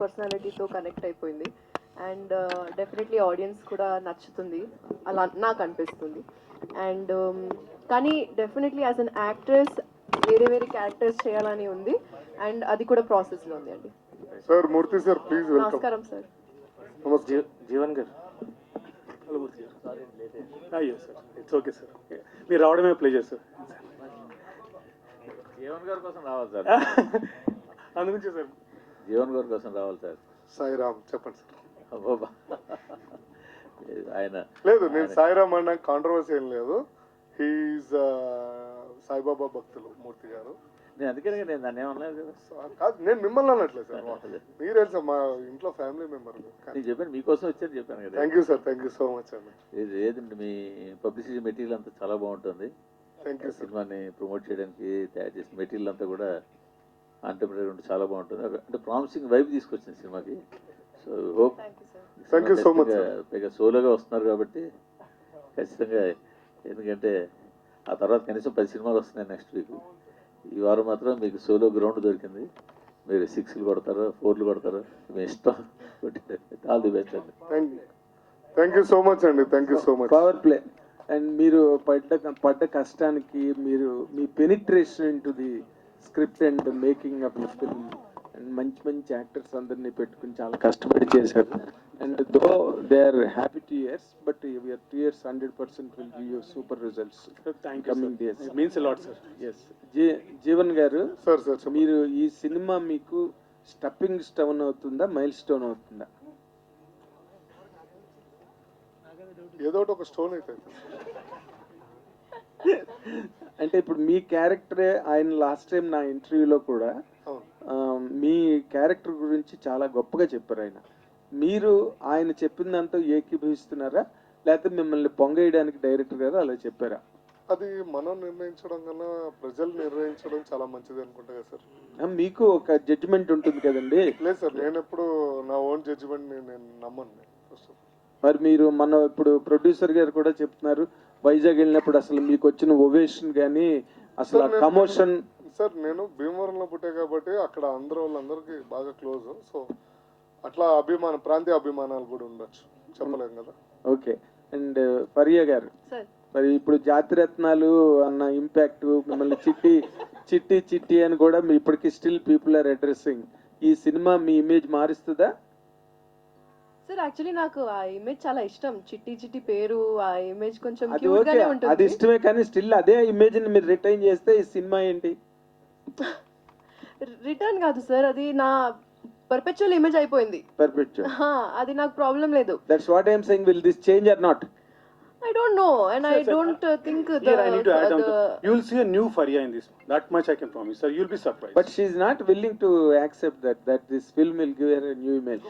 పర్సనాలిటీతో connect అయిపోయింది and definitely audience కూడా నచ్చుతుంది అలా నాకు అనిపిస్తుంది అండ్ కానీ డెఫినెట్లీ యాజ్ అన్ యాక్ట్రెస్ వేరే వేరే క్యారెక్టర్స్ చేయాలని ఉంది అండ్ అది కూడా ప్రాసెస్లో ఉంది అండి. Sir Murthy sir please welcome. నమస్కారం సార్. నమస్తే జీవన్ గారు. హలో మూర్తి గారు. అయ్యో సార్ ఇట్స్ ఓకే సార్, మీరు రావడమే ప్లేజర్ సార్. జీవన్ గారి కోసం రావాలి సార్. అందుగురించి సార్ జీవన్ గారి కోసం రావాలి సార్. సాయిరామ్ చెప్పండి సార్. అబ్బబ్బా. ఆయన లేదు నేను సాయిరామ్ అన్న కాంట్రవర్సీ ఏం లేదు. హీఈస్ సాయిబాబా భక్తులు మూర్తి గారు. నేను అందుకనే నేను దాన్ని ఏమనలేదు కదా. కాదు నేను మిమ్మల్ని అనట్లేదు సార్, మీరే సార్ మా ఇంట్లో ఫ్యామిలీ మెంబర్. నేను చెప్పాను మీకోసం వచ్చాను చెప్పాను కదా. Thank you sir, thank you so much అండి. ఏదండి మీ పబ్లిసిటీ మెటీరియల్ అంతా చాలా బాగుంటుంది. Thank you sir. సినిమాని ప్రమోట్ చేయడానికి తయారు చేసిన మెటీరియల్ అంతా కూడా అంటర్ప్రినర్ ఉంటే చాలా బాగుంటుంది. అంటే ప్రామిసింగ్ వైబ్ తీసుకొచ్చింది సినిమాకి. So hope thank you so much. పైగా సోలోగా వస్తున్నారు కాబట్టి ఖచ్చితంగా, ఎందుకంటే ఆ తర్వాత కనీసం 10 సినిమాలు వస్తున్నాయి నెక్స్ట్ వీక్. ఈ వారం మాత్రం మీకు సోలో గ్రౌండ్ దొరికింది. మీరు 6లు కొడతారు, 4లు కొడతారు, మీ ఇష్టం. ఆల్ ది బెస్ట్ అండి. థ్యాంక్ యూ సో మచ్ అండి, thank you so much. Power play and మీరు పడ్డ కష్టానికి మీరు మీ penetration into the script and making of the film and మంచి మంచి యాక్టర్స్ అందరినీ పెట్టుకుని చాలా కష్టపడి చేశారు. And though they are happy 2 years but your 2 years 100% will give you super results coming days. Means lot sir. S Jeevan garu, sir sir మీరు ఈ cinema మీకు స్టెప్పింగ్ స్టోన్ అవుతుందా, మైల్ స్టోన్ అవుతుందా? ఏదో ఒకటి ఒక స్టోన్ అయితే. అంటే ఇప్పుడు మీ క్యారెక్టరే ఆయన లాస్ట్ టైం నా ఇంటర్వ్యూలో కూడా మీ క్యారెక్టర్ గురించి చాలా గొప్పగా చెప్పారు ఆయన. మీరు ఆయన చెప్పినంత ఏకీభవిస్తున్నారా, లేకపోతే మిమ్మల్ని పొంగేయడానికి డైరెక్టర్ గారు అలా చెప్పారా? అది మనం నిర్ణయించడం కన్నా ప్రజలు నిర్ణయించడం చాలా మంచిది అనుకుంటా కదా సార్. మీకు ఒక జడ్జిమెంట్ ఉంటుంది కదండి. లేదు సార్, నేను ఎప్పుడు నా ఓన్ జడ్జిమెంట్ నేను నమ్మను. మరి మీరు మన ఇప్పుడు ప్రొడ్యూసర్ గారు కూడా చెప్తున్నారు, వైజాగ్ వెళ్ళినప్పుడు అసలు మీకు వచ్చిన ఓవేషన్ కానీ అసలు కమోషన్. సార్ నేను భీమవరంలో పుట్టే కాబట్టి అక్కడ వాళ్ళందరికీ బాగా క్లోజ్. సో అట్లా ప్రాంతీయ అభిమానాలు కూడా ఉండొచ్చు, చెప్పలేం కదా. ఓకే. అండ్ ఫరియా గారు, మరి ఇప్పుడు జాతిరత్నాలు అన్న ఇంపాక్ట్ మిమ్మల్ని చిట్టి చిట్టి చిట్టి అని కూడా మీ ఇప్పటికీ స్టిల్ పీపుల్ ఆర్ అడ్రెస్సింగ్. ఈ సినిమా మీ ఇమేజ్ మారుస్తుందా? సార్ యాక్చువల్లీ నాకు ఆ ఇమేజ్ చాలా ఇష్టం. చిట్టి చిట్టి పేరు, ఆ ఇమేజ్ కొంచెం అది క్యూట్ ఓకే, గానే అది ఉంటుంది. ఇష్టమే, కానీ స్టిల్ అదే ఇమేజ్ ని మీరు రిటైన్ చేస్తే ఈ సినిమా ఏంటి? రిటర్న్ కాదు సార్, అది నా పర్పెచువల్ ఇమేజ్ అయిపోయింది. పర్ఫెక్ట్. అది నాకు ప్రాబ్లం లేదు. That's what I am saying. Will this change or not? I don't know and I don't think here I need to add on to, you will see a new Faria in this. That much I can promise sir, you will be surprised. But she is not willing to accept that this film will give her a new image.